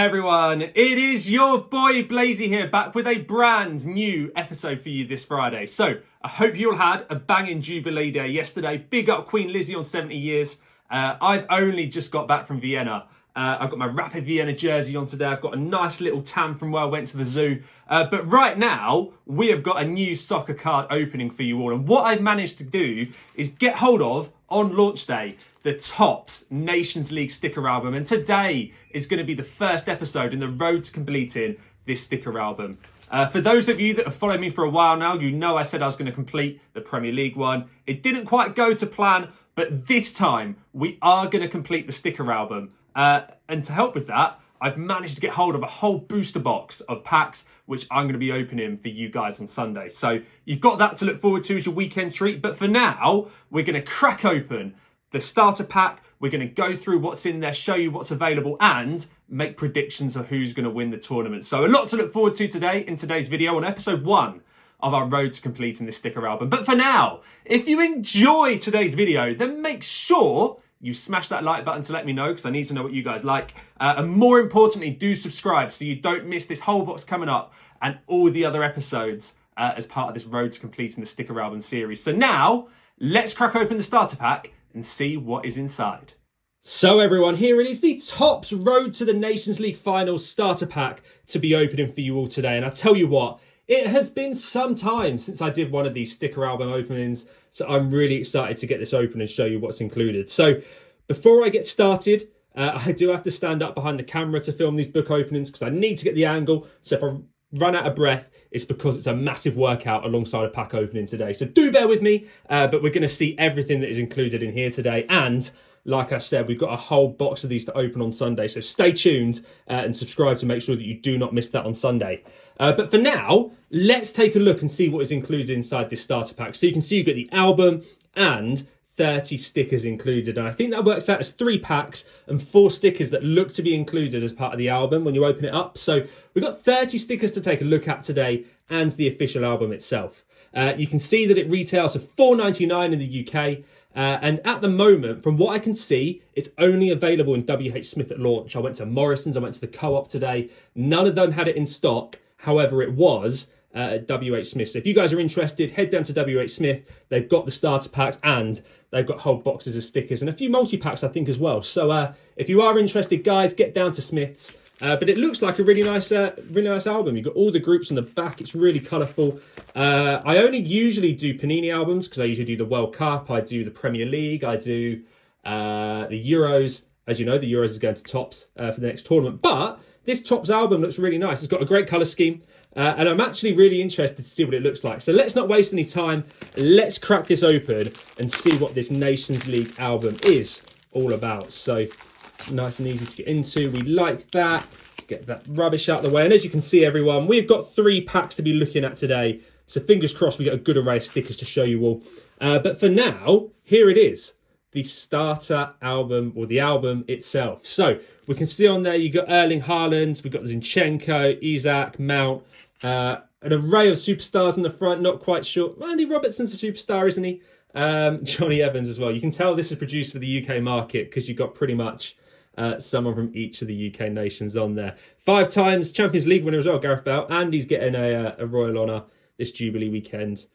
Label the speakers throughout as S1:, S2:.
S1: Hey everyone, it is your boy Blazy here, back with a brand new episode for you this Friday. So, I hope you all had a banging Jubilee day yesterday. Big up Queen Lizzie on 70 years. I've only just got back from Vienna. I've got my Rapid Vienna jersey on today. I've got a nice little tan from where I went to the zoo. But right now, we have got a new soccer card opening for you all. And what I've managed to do is get hold of, on launch day, the Topps Nations League sticker album. And today is going to be the first episode in the road to completing this sticker album. For those of you that have followed me for a while now, you know I said I was going to complete the Premier League one. It didn't quite go to plan, but this time we are going to complete the sticker album. And to help with that, I've managed to get hold of a whole booster box of packs, which I'm going to be opening for you guys on Sunday. So you've got that to look forward to as your weekend treat. But for now, we're going to crack open the starter pack. We're going to go through what's in there, show you what's available, and make predictions of who's going to win the tournament. So a lot to look forward to today in today's video on episode 1 of our road to completing the sticker album. But for now, if you enjoy today's video, then make sure you smash that like button to let me know, because I need to know what you guys like. And more importantly, do subscribe so you don't miss this whole box coming up and all the other episodes as part of this road to completing the sticker album series. So now, let's crack open the starter pack and see what is inside. So everyone, here it is, the Topps Road to the Nations League Finals starter pack to be opening for you all today. And I tell you what, it has been some time since I did one of these sticker album openings, so I'm really excited to get this open and show you what's included. So before I get started, I do have to stand up behind the camera to film these book openings because I need to get the angle. So if I run out of breath, it's because it's a massive workout alongside a pack opening today. So do bear with me, but we're going to see everything that is included in here today. And like I said, we've got a whole box of these to open on Sunday. So stay tuned and subscribe to make sure that you do not miss that on Sunday. But for now, let's take a look and see what is included inside this starter pack. So you can see you've got the album and 30 stickers included. And I think that works out as 3 packs and 4 stickers that look to be included as part of the album when you open it up. So we've got 30 stickers to take a look at today and the official album itself. You can see that it retails for $4.99 in the UK. And at the moment, from what I can see, it's only available in WHSmiths at launch. I went to Morrison's, I went to the Co-op today. None of them had it in stock. However, it was at WHSmiths. So if you guys are interested, head down to WHSmiths. They've got the starter packs and they've got whole boxes of stickers and a few multi-packs, I think, as well. So if you are interested, guys, get down to Smiths. But it looks like a really nice album. You've got all the groups on the back. It's really colourful. I only usually do Panini albums because I usually do the World Cup. I do the Premier League. I do the Euros. As you know, the Euros is going to Topps for the next tournament. But this Topps album looks really nice. It's got a great colour scheme. And I'm actually really interested to see what it looks like. So let's not waste any time. Let's crack this open and see what this Nations League album is all about. So nice and easy to get into. We like that. Get that rubbish out of the way. And as you can see, everyone, we've got 3 packs to be looking at today. So fingers crossed we get a good array of stickers to show you all. But for now, here it is. The starter album, or the album itself. So we can see on there you've got Erling Haaland, we've got Zinchenko, Isak, Mount, an array of superstars in the front, not quite sure. Andy Robertson's a superstar, isn't he? Johnny Evans as well. You can tell this is produced for the UK market because you've got pretty much someone from each of the UK nations on there. 5 times Champions League winner as well, Gareth Bale, and he's getting a Royal Honour this Jubilee weekend.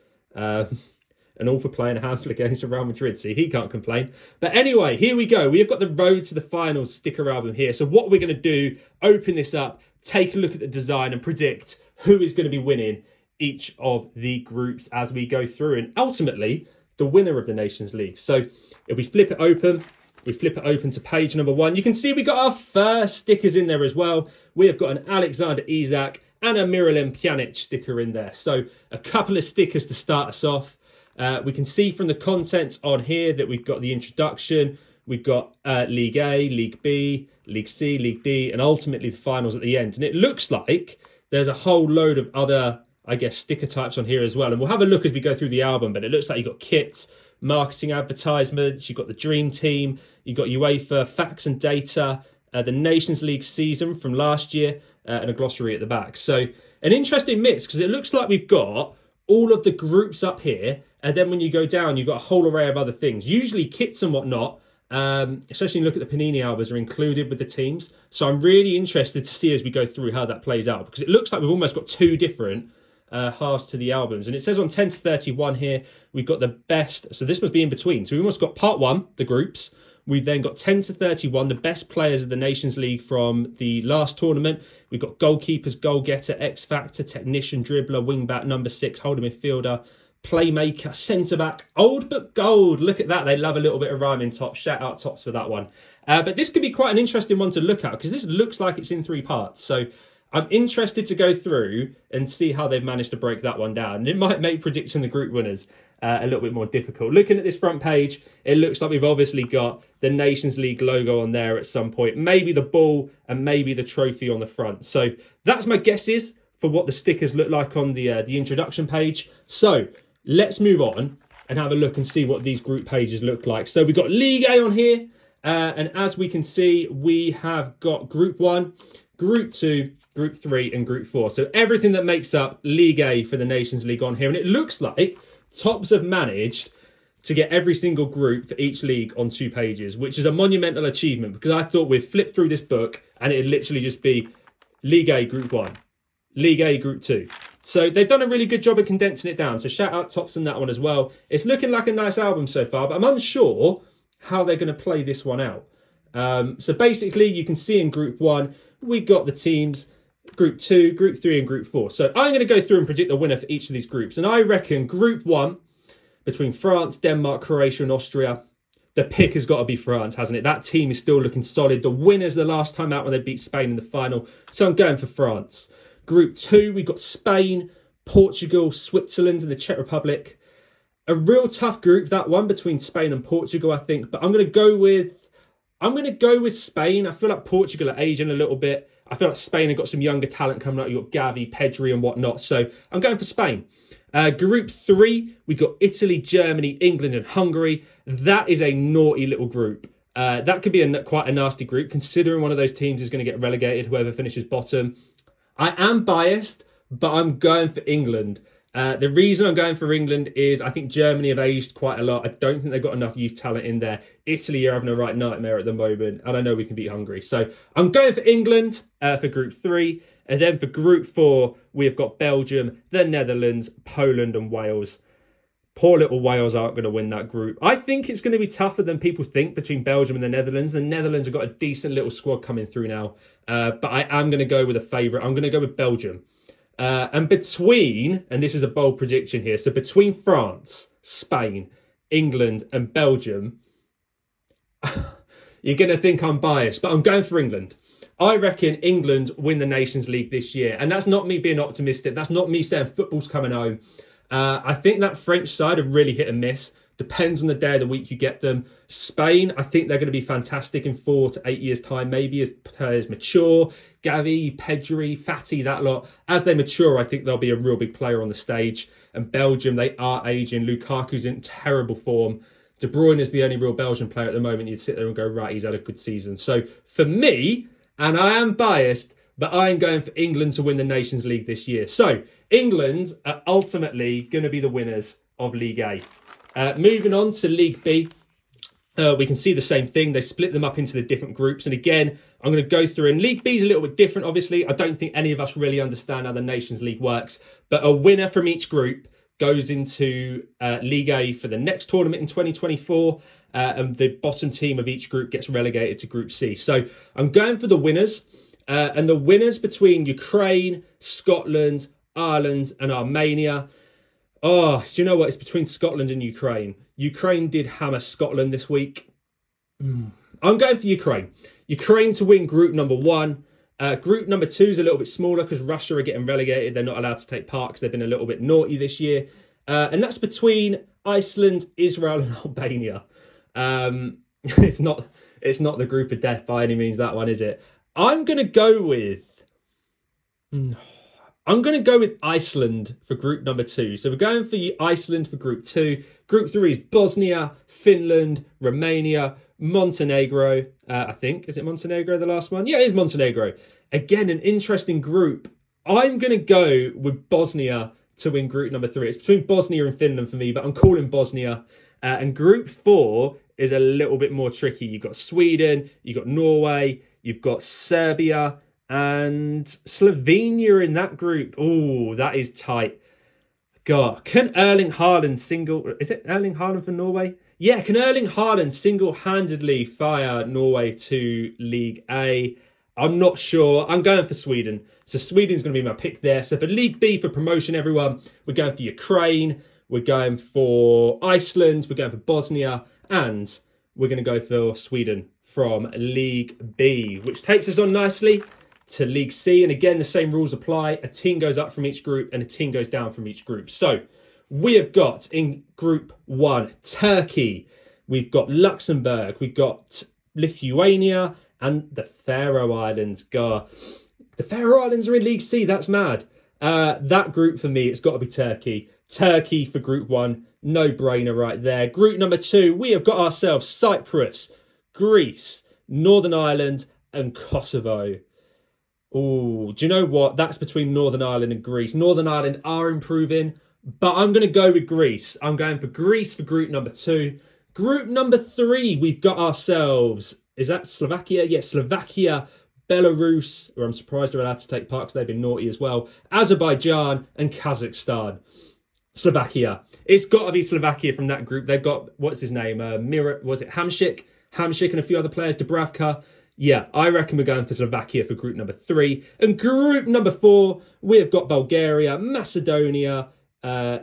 S1: And all for playing a handful of games for Real Madrid. See, he can't complain. But anyway, here we go. We've got the Road to the Finals sticker album here. So what we're going to do, open this up, take a look at the design and predict who is going to be winning each of the groups as we go through. And ultimately, the winner of the Nations League. So if we flip it open to page number 1, you can see we got our first stickers in there as well. We have got an Alexander Isak and a Miralem Pjanic sticker in there. So a couple of stickers to start us off. We can see from the contents on here that we've got the introduction, we've got League A, League B, League C, League D, and ultimately the finals at the end. And it looks like there's a whole load of other, I guess, sticker types on here as well. And we'll have a look as we go through the album, but it looks like you've got kits, marketing advertisements, you've got the Dream Team, you've got UEFA, facts and data, the Nations League season from last year, and a glossary at the back. So an interesting mix because it looks like we've got all of the groups up here, and then when you go down, you've got a whole array of other things, usually kits and whatnot, Especially when you look at the Panini albums are included with the teams. So I'm really interested to see as we go through how that plays out, because it looks like we've almost got two different halves to the albums. And it says on 10 to 31 here, we've got the best. So this must be in between. So we've almost got part one, the groups. We've then got 10 to 31, the best players of the Nations League from the last tournament. We've got goalkeepers, goal-getter, X-Factor, technician, dribbler, wing-back, number 6, holding midfielder, playmaker, centre-back, old but gold. Look at that. They love a little bit of rhyming, Tops. Shout out Tops for that one. But this could be quite an interesting one to look at, because this looks like it's in 3 parts. So I'm interested to go through and see how they've managed to break that one down. And it might make predicting the group winners a little bit more difficult. Looking at this front page, it looks like we've obviously got the Nations League logo on there at some point, maybe the ball and maybe the trophy on the front. So that's my guesses for what the stickers look like on the introduction page. So let's move on and have a look and see what these group pages look like. So we've got League A on here. And as we can see, we have got Group 1, Group 2, Group 3 and Group 4. So everything that makes up League A for the Nations League on here. And it looks like Tops have managed to get every single group for each league on 2 pages, which is a monumental achievement, because I thought we'd flip through this book and it'd literally just be League A Group 1, League A Group 2. So they've done a really good job of condensing it down. So shout out Tops on that one as well. It's looking like a nice album so far, but I'm unsure how they're going to play this one out. So basically, you can see in Group 1, we got the teams, Group 2, Group 3 and Group 4. So I'm going to go through and predict the winner for each of these groups. And I reckon Group 1, between France, Denmark, Croatia and Austria, the pick has got to be France, hasn't it? That team is still looking solid. The winners the last time out when they beat Spain in the final. So I'm going for France. Group 2, we've got Spain, Portugal, Switzerland and the Czech Republic. A real tough group, that one, between Spain and Portugal, I think. But I'm going to go with Spain. I feel like Portugal are aging a little bit. I feel like Spain have got some younger talent coming up. You've got Gavi, Pedri and whatnot. So I'm going for Spain. Group 3, we've got Italy, Germany, England and Hungary. That is a naughty little group. That could be quite a nasty group, considering one of those teams is going to get relegated, whoever finishes bottom. I am biased, but I'm going for England. The reason I'm going for England is I think Germany have aged quite a lot. I don't think they've got enough youth talent in there. Italy are having a right nightmare at the moment, and I know we can beat Hungary. So I'm going for England for Group 3. And then for Group 4, we've got Belgium, the Netherlands, Poland and Wales. Poor little Wales aren't going to win that group. I think it's going to be tougher than people think between Belgium and the Netherlands. The Netherlands have got a decent little squad coming through now. But I am going to go with a favourite. I'm going to go with Belgium. And this is a bold prediction here, so between France, Spain, England and Belgium, you're going to think I'm biased, but I'm going for England. I reckon England win the Nations League this year. And that's not me being optimistic. That's not me saying football's coming home. I think that French side are really hit and miss. Depends on the day of the week you get them. Spain, I think they're going to be fantastic in 4 to 8 years' time, maybe as players mature. Gavi, Pedri, Fati, that lot. As they mature, I think they'll be a real big player on the stage. And Belgium, they are aging. Lukaku's in terrible form. De Bruyne is the only real Belgian player at the moment. You'd sit there and go, right, he's had a good season. So for me, and I am biased, but I'm going for England to win the Nations League this year. So England are ultimately going to be the winners of League A. Moving on to League B, we can see the same thing. They split them up into the different groups. And again, I'm going to go through, and League B is a little bit different, obviously. I don't think any of us really understand how the Nations League works. But a winner from each group goes into League A for the next tournament in 2024. And the bottom team of each group gets relegated to Group C. So I'm going for the winners. And the winners between Ukraine, Scotland, Ireland and Armenia. Oh, do you know what? It's between Scotland and Ukraine. Ukraine did hammer Scotland this week. I'm going for Ukraine. Ukraine to win group number 1. Group number 2 is a little bit smaller because Russia are getting relegated. They're not allowed to take part because they've been a little bit naughty this year. And that's between Iceland, Israel and Albania. It's not the group of death by any means, that one, is it? I'm going to go with Iceland for group number 2. So we're going for Iceland for group 2. Group 3 is Bosnia, Finland, Romania, Montenegro. I think. Is it Montenegro the last one? Yeah, it is Montenegro. Again, an interesting group. I'm going to go with Bosnia to win group number 3. It's between Bosnia and Finland for me, but I'm calling Bosnia. And group 4 is a little bit more tricky. You've got Sweden, you've got Norway, you've got Serbia and Slovenia in that group. Oh, that is tight. God, can Erling Haaland is it Erling Haaland for Norway? Yeah, can Erling Haaland single-handedly fire Norway to League A? I'm not sure. I'm going for Sweden. So Sweden's going to be my pick there. So for League B, for promotion, everyone, we're going for Ukraine. We're going for Iceland. We're going for Bosnia. And we're going to go for Sweden from League B, which takes us on nicely to League C. And again, the same rules apply. A team goes up from each group and a team goes down from each group. So we have got in Group 1, Turkey. We've got Luxembourg. We've got Lithuania and the Faroe Islands. God, the Faroe Islands are in League C. That's mad. That group for me, it's got to be Turkey. Turkey for Group 1. No-brainer right there. Group number 2, we have got ourselves Cyprus, Greece, Northern Ireland and Kosovo. Oh, do you know what? That's between Northern Ireland and Greece. Northern Ireland are improving, but I'm going to go with Greece. I'm going for Greece for group number 2. Group number 3, we've got ourselves, is that Slovakia? Yeah, Slovakia, Belarus, or I'm surprised they're allowed to take part because they've been naughty as well, Azerbaijan and Kazakhstan. Slovakia. It's got to be Slovakia from that group. They've got, what's his name? Was it Hamšík and a few other players, Dubravka. Yeah, I reckon we're going for Slovakia for group number 3. And group number 4, we have got Bulgaria, Macedonia,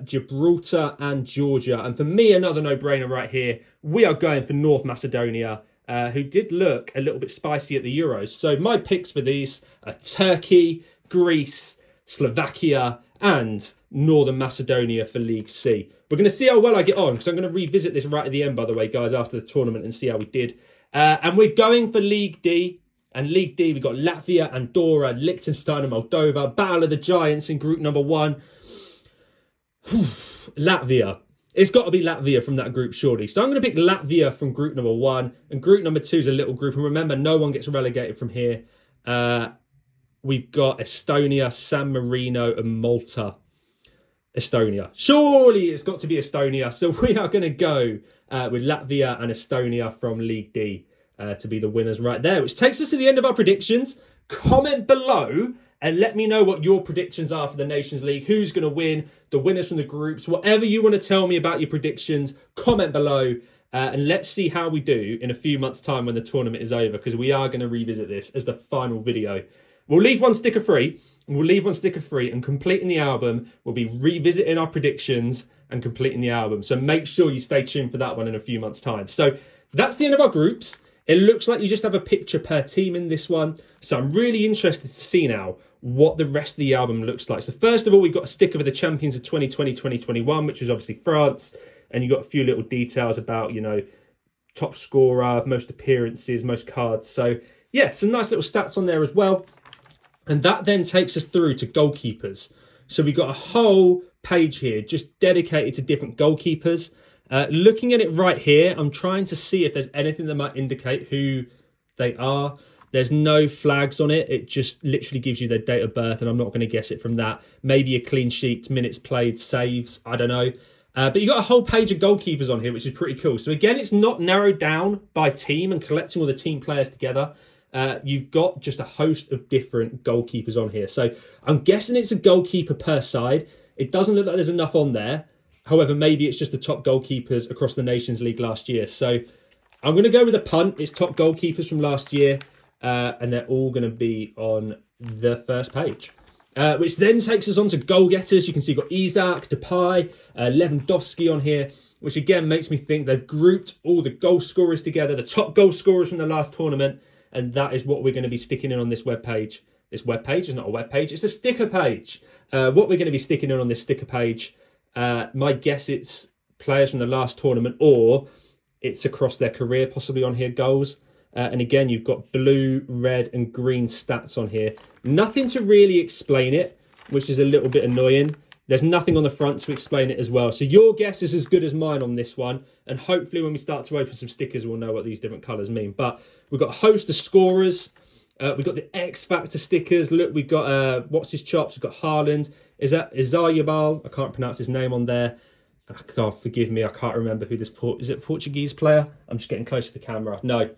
S1: Gibraltar and Georgia. And for me, another no-brainer right here. We are going for North Macedonia, who did look a little bit spicy at the Euros. So my picks for these are Turkey, Greece, Slovakia and Northern Macedonia for League C. We're going to see how well I get on, because I'm going to revisit this right at the end, by the way, guys, after the tournament and see how we did. And we're going for League D. And League D, we've got Latvia, Andorra, Liechtenstein and Moldova. Battle of the Giants in group number 1. Latvia. It's got to be Latvia from that group, surely. So I'm going to pick Latvia from group number 1. And group number 2 is a little group. And remember, no one gets relegated from here. We've got Estonia, San Marino and Malta. Estonia. Surely it's got to be Estonia. So we are going to go with Latvia and Estonia from League D to be the winners right there, which takes us to the end of our predictions. Comment below and let me know what your predictions are for the Nations League. Who's going to win, the winners from the groups, whatever you want to tell me about your predictions, comment below. And let's see how we do in a few months' time when the tournament is over, because we are going to revisit this as the final video. We'll leave one sticker free. And completing the album, we'll be revisiting our predictions and completing the album. So make sure you stay tuned for that one in a few months' time. So that's the end of our groups. It looks like you just have a picture per team in this one. So I'm really interested to see now what the rest of the album looks like. So first of all, we've got a sticker for the champions of 2020-2021, which is obviously France. And you've got a few little details about, you know, top scorer, most appearances, most cards. So yeah, some nice little stats on there as well. And that then takes us through to goalkeepers. So we've got a whole page here just dedicated to different goalkeepers. Looking at it right here, I'm trying to see if there's anything that might indicate who they are. There's no flags on it. It just literally gives you their date of birth, and I'm not going to guess it from that. Maybe a clean sheet, minutes played, saves, I don't know. But you've got a whole page of goalkeepers on here, which is pretty cool. So again, it's not narrowed down by team and collecting all the team players together. You've got just a host of different goalkeepers on here. So I'm guessing it's a goalkeeper per side. It doesn't look like there's enough on there. However, maybe it's just the top goalkeepers across the Nations League last year. So I'm going to go with a punt. It's top goalkeepers from last year. And they're all going to be on the first page. Which then takes us on to goal getters. You can see you've got Isak, Depay, Lewandowski on here, which again makes me think they've grouped all the goal scorers together, the top goal scorers from the last tournament. And that is what we're going to be sticking in on this webpage. This webpage is not a webpage, it's a sticker page. What we're going to be sticking in on this sticker page, my guess it's players from the last tournament, or it's across their career, possibly on here, goals. And again, you've got blue, red and green stats on here. Nothing to really explain it, which is a little bit annoying. There's nothing on the front to explain it as well. So your guess is as good as mine on this one. And hopefully when we start to open some stickers, we'll know what these different colours mean. But we've got a host of scorers. We've got the X Factor stickers. Look, we've got, what's his chops? We've got Haaland. Is that Izayabal? I can't pronounce his name on there. God, forgive me, I can't remember who this is it Portuguese player? I'm just getting close to the camera. No,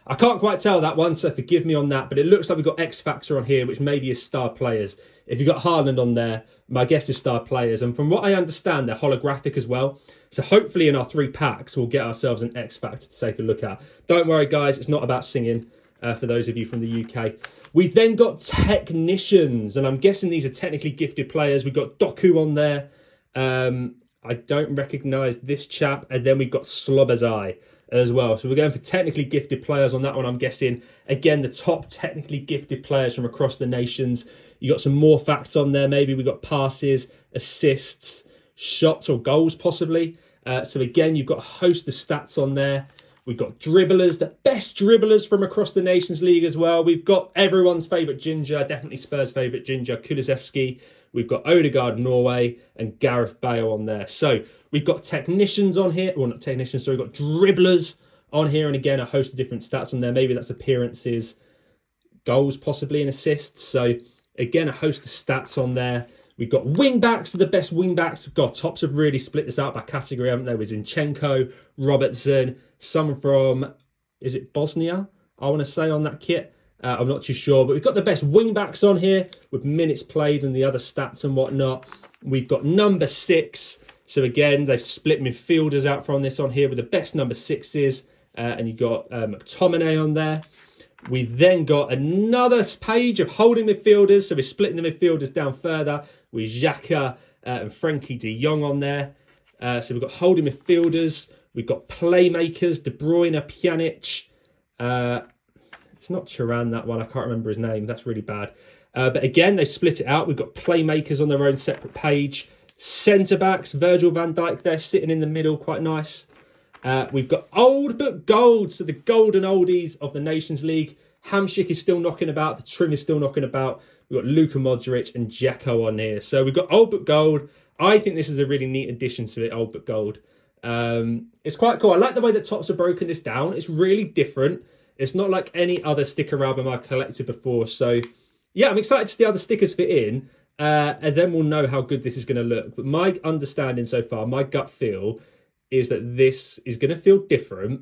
S1: I can't quite tell that one, so forgive me on that. But it looks like we've got X Factor on here, which maybe is star players. If you've got Haaland on there, my guess is star players. And from what I understand, they're holographic as well. So hopefully in our 3 packs, we'll get ourselves an X Factor to take a look at. Don't worry, guys, it's not about singing for those of you from the UK. We've then got technicians, and I'm guessing these are technically gifted players. We've got Doku on there. I don't recognise this chap. And then we've got Slobazai as well. So we're going for technically gifted players on that one, I'm guessing. Again, the top technically gifted players from across the nations. You got some more facts on there. Maybe we got passes, assists, shots or goals possibly. So again, you've got a host of stats on there. We've got dribblers, the best dribblers from across the Nations League as well. We've got everyone's favourite ginger, definitely Spurs' favourite ginger, Kulusevski. We've got Odegaard, Norway, and Gareth Bale on there. So we've got technicians on here. Well, not technicians, so we've got dribblers on here. And again, a host of different stats on there. Maybe that's appearances, goals possibly, and assists. So again, a host of stats on there. We've got wing-backs, the best wing-backs. God, Tops have really split this out by category, haven't they? With Zinchenko, Robertson, someone from, is it Bosnia? I want to say on that kit. I'm not too sure, but we've got the best wing-backs on here with minutes played and the other stats and whatnot. We've got number 6. So again, they've split midfielders out from this on here with the best number 6s. And you've got McTominay on there. We've then got another page of holding midfielders. So we're splitting the midfielders down further with Xhaka and Frankie de Jong on there. So we've got holding midfielders. We've got playmakers, De Bruyne, Pjanic. It's not Turan, that one. I can't remember his name. That's really bad. But again, they split it out. We've got playmakers on their own separate page. Centre-backs, Virgil van Dijk there sitting in the middle, quite nice. We've got old but gold, so the golden oldies of the Nations League. Hamsik is still knocking about, the trim is still knocking about. We've got Luka Modric and Dzeko on here. So we've got old but gold. I think this is a really neat addition to it, old but gold. It's quite cool. I like the way that Tops have broken this down. It's really different. It's not like any other sticker album I've collected before. So yeah, I'm excited to see how the stickers fit in. And then we'll know how good this is going to look. But my understanding so far, my gut feel, is that this is going to feel different,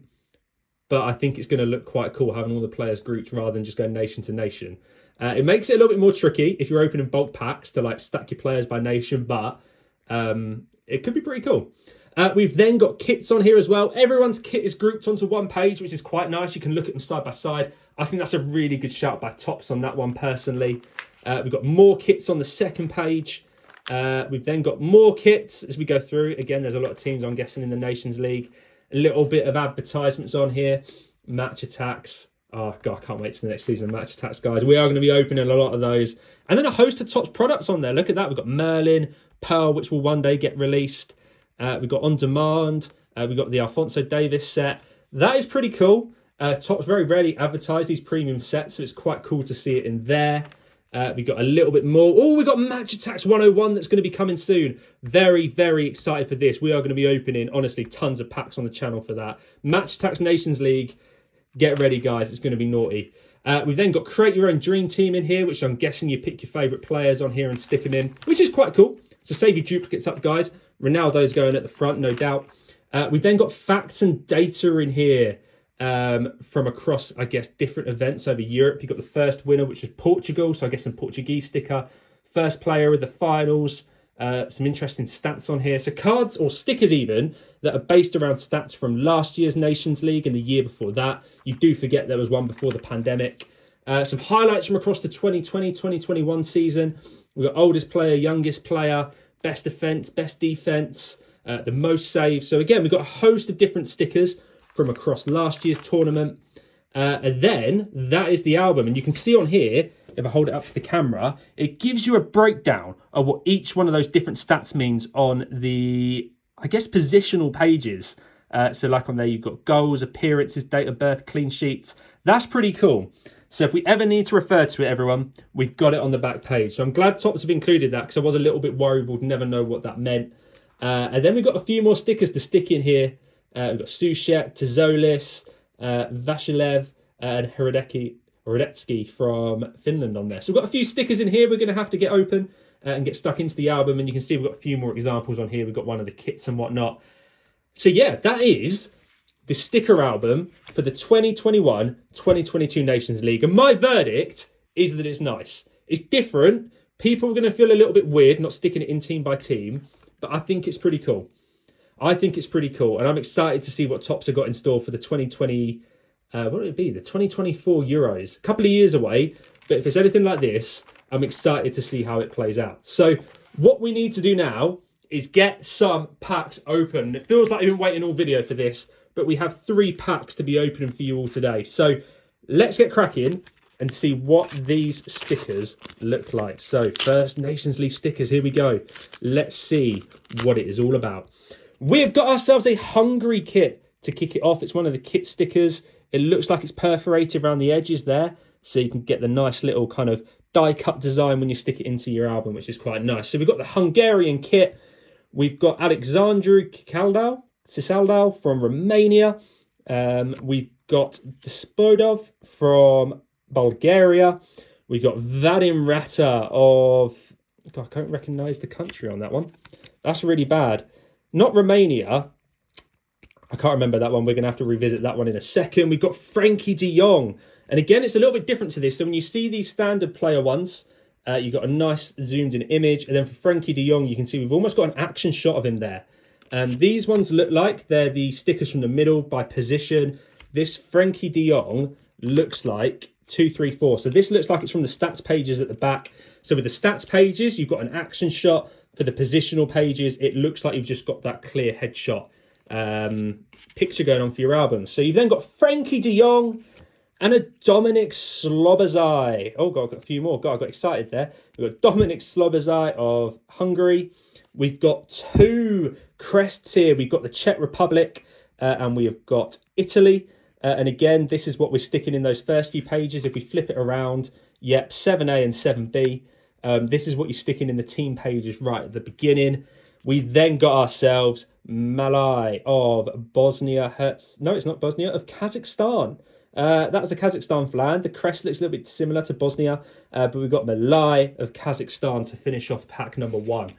S1: but I think it's going to look quite cool having all the players grouped rather than just going nation to nation. It makes it a little bit more tricky if you're opening bulk packs to like stack your players by nation, but it could be pretty cool. We've then got kits on here as well. Everyone's kit is grouped onto one page, which is quite nice. You can look at them side by side. I think that's a really good shout by Tops on that one personally. We've got more kits on the second page. We've then got more kits as we go through. Again, there's a lot of teams, I'm guessing, in the Nations League. A little bit of advertisements on here. Match attacks. Oh, God, I can't wait to the next season of match attacks, guys. We are going to be opening a lot of those. And then a host of Tops products on there. Look at that. We've got Merlin, Pearl, which will one day get released. We've got On Demand. We've got the Alphonso Davies set. That is pretty cool. Tops very rarely advertise these premium sets, so it's quite cool to see it in there. We've got a little bit more. Oh, we've got Match Attacks 101 that's going to be coming soon. Very, very excited for this. We are going to be opening, honestly, tons of packs on the channel for that. Match Attacks Nations League. Get ready, guys. It's going to be naughty. We've then got Create Your Own Dream Team in here, which I'm guessing you pick your favourite players on here and stick them in, which is quite cool. So save your duplicates up, guys. Ronaldo's going at the front, no doubt. We've then got facts and data in here. From across, I guess, different events over Europe. You've got the first winner, which is Portugal, so I guess some Portuguese sticker. First player of the finals. Some interesting stats on here. So cards or stickers even that are based around stats from last year's Nations League and the year before that. You do forget there was one before the pandemic. Some highlights from across the 2020-2021 season. We've got oldest player, youngest player, best defence, best defence, the most saves. So again, we've got a host of different stickers from across last year's tournament. And then that is the album. And you can see on here, if I hold it up to the camera, it gives you a breakdown of what each one of those different stats means on the, I guess, positional pages. So like on there, you've got goals, appearances, date of birth, clean sheets. That's pretty cool. So if we ever need to refer to it, everyone, we've got it on the back page. So I'm glad Tops have included that because I was a little bit worried we'd never know what that meant. And then we've got a few more stickers to stick in here. We've got Sushek, Tzolis, Vashilev, and Radetzky from Finland on there. So we've got a few stickers in here we're going to have to get open and get stuck into the album. And you can see we've got a few more examples on here. We've got one of the kits and whatnot. So yeah, that is the sticker album for the 2021-2022 Nations League. And my verdict is that it's nice. It's different. People are going to feel a little bit weird not sticking it in team by team, but I think it's pretty cool. And I'm excited to see what Topps have got in store for the 2020, what would it be? The 2024 Euros. A couple of years away, but if it's anything like this, I'm excited to see how it plays out. So what we need to do now is get some packs open. It feels like I've been waiting all video for this, but we have 3 packs to be opening for you all today. So let's get cracking and see what these stickers look like. So first Nations League stickers, here we go. Let's see what it is all about. We've got ourselves a Hungary kit to kick it off. It's one of the kit stickers. It looks like it's perforated around the edges there, so you can get the nice little kind of die-cut design when you stick it into your album, which is quite nice. So we've got the Hungarian kit. We've got Alexandru Cisaldau from Romania. We've got Despodov from Bulgaria. We've got Vadim Rata of... God, I can't recognise the country on that one. That's really bad. Not Romania. I can't remember that one. We're going to have to revisit that one in a second. We've got Frankie de Jong. And again, it's a little bit different to this. So when you see these standard player ones, you've got a nice zoomed in image. And then for Frankie de Jong, you can see we've almost got an action shot of him there. These ones look like they're the stickers from the middle by position. This Frankie de Jong looks like 2, 3, 4. So this looks like it's from the stats pages at the back. So with the stats pages, you've got an action shot. For the positional pages, it looks like you've just got that clear headshot picture going on for your album. So you've then got Frankie de Jong and a Dominik Slobozai. Oh, God, I've got a few more. God, I got excited there. We've got Dominik Slobozai of Hungary. We've got 2 crests here. We've got the Czech Republic and we have got Italy. And again, this is what we're sticking in those first few pages. If we flip it around, yep, 7A and 7B. This is what you're sticking in the team pages right at the beginning. We then got ourselves Malai of Bosnia. No, it's not Bosnia, of Kazakhstan. That was the Kazakhstan flag. The crest looks a little bit similar to Bosnia, but we've got Malai of Kazakhstan to finish off pack number 1.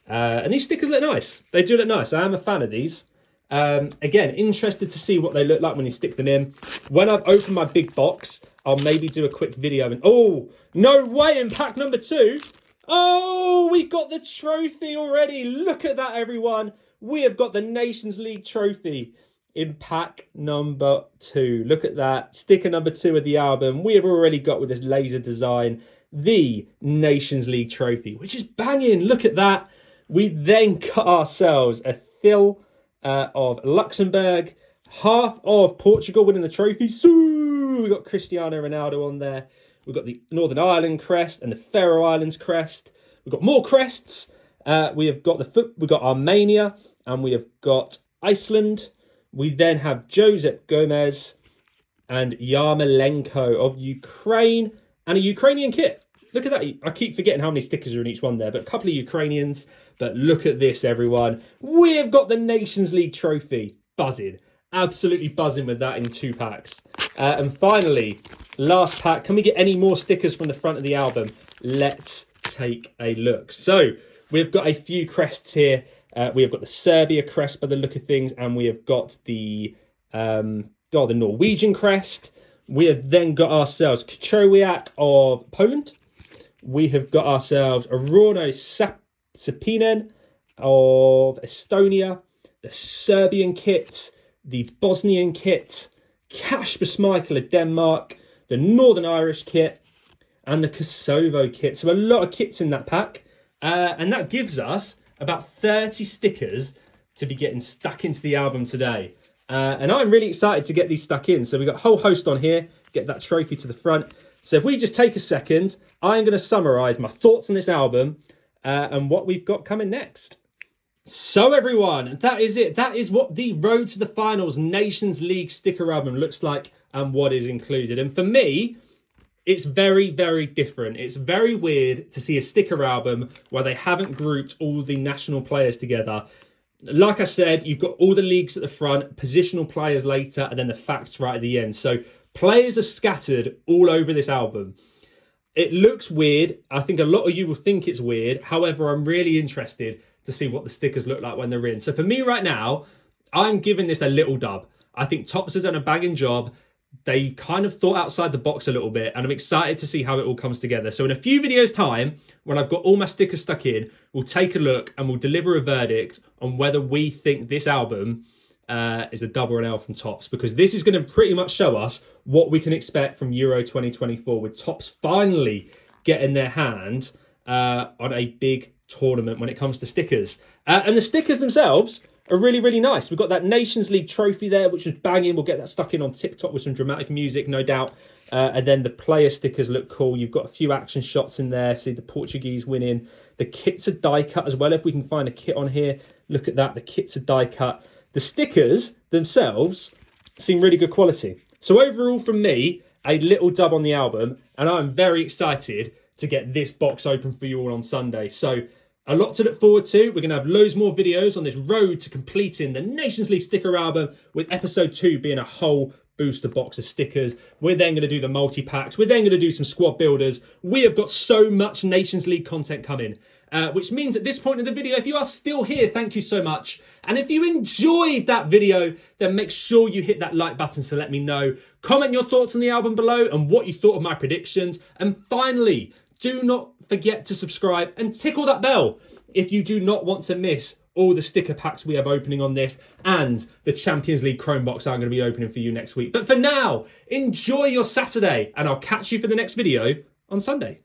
S1: And these stickers look nice. They do look nice. I am a fan of these. Again, interested to see what they look like when you stick them in. When I've opened my big box, I'll maybe do a quick video. And oh, no way, in pack number 2. Oh, we got the trophy already. Look at that, everyone. We have got the Nations League trophy in pack number 2. Look at that. Sticker number 2 of the album. We have already got, with this laser design, the Nations League trophy, which is banging. Look at that. We then got ourselves a Thil of Luxembourg, half of Portugal winning the trophy. So we got Cristiano Ronaldo on there. We've got the Northern Ireland crest and the Faroe Islands crest. We've got more crests. We've got Armenia and we have got Iceland. We then have Josep Gomez and Yarmolenko of Ukraine and a Ukrainian kit. Look at that. I keep forgetting how many stickers are in each one there, but a couple of Ukrainians. But look at this, everyone. We've got the Nations League trophy. Buzzing. Absolutely buzzing with that in 2 packs. And finally, last pack. Can we get any more stickers from the front of the album? Let's take a look. So we've got a few crests here. We have got the Serbia crest by the look of things. And we have got the Norwegian crest. We have then got ourselves Kachowiak of Poland. We have got ourselves Arono Sapinen of Estonia, the Serbian kit, the Bosnian kit, Kasper Schmeichel of Denmark, the Northern Irish kit, and the Kosovo kit. So a lot of kits in that pack. And that gives us about 30 stickers to be getting stuck into the album today. And I'm really excited to get these stuck in. So we've got a whole host on here, get that trophy to the front. So if we just take a second, I'm going to summarise my thoughts on this album and what we've got coming next. So everyone, that is it. That is what the Road to the Finals Nations League sticker album looks like and what is included. And for me, it's very, very different. It's very weird to see a sticker album where they haven't grouped all the national players together. Like I said, you've got all the leagues at the front, positional players later, and then the facts right at the end. So Players are scattered all over this album. It looks weird. I think a lot of you will think it's weird. However, I'm really interested to see what the stickers look like when they're in. So for me right now, I'm giving this a little dub. I think Topps has done a banging job. They kind of thought outside the box a little bit, and I'm excited to see how it all comes together. So in a few videos' time, when I've got all my stickers stuck in, we'll take a look and we'll deliver a verdict on whether we think this album is a dub or an L from Topps, because this is going to pretty much show us what we can expect from Euro 2024, with Topps finally getting their hand on a big tournament when it comes to stickers. And the stickers themselves are really, really nice. We've got that Nations League trophy there, which is banging. We'll get that stuck in on TikTok with some dramatic music, no doubt. And then the player stickers look cool. You've got a few action shots in there. See the Portuguese winning. The kits are die cut as well. If we can find a kit on here, look at that. The kits are die cut. The stickers themselves seem really good quality. So overall from me, a little dub on the album. And I'm very excited to get this box open for you all on Sunday. So a lot to look forward to. We're going to have loads more videos on this road to completing the Nations League sticker album, with episode 2 being a whole booster box of stickers. We're then going to do the multi-packs. We're then going to do some squad builders. We have got so much Nations League content coming, which means at this point in the video, if you are still here, thank you so much. And if you enjoyed that video, then make sure you hit that like button to let me know. Comment your thoughts on the album below and what you thought of my predictions. And finally, do not forget to subscribe and tickle that bell if you do not want to miss all the sticker packs we have opening on this, and the Champions League Chrome box I'm going to be opening for you next week. But for now, enjoy your Saturday, and I'll catch you for the next video on Sunday.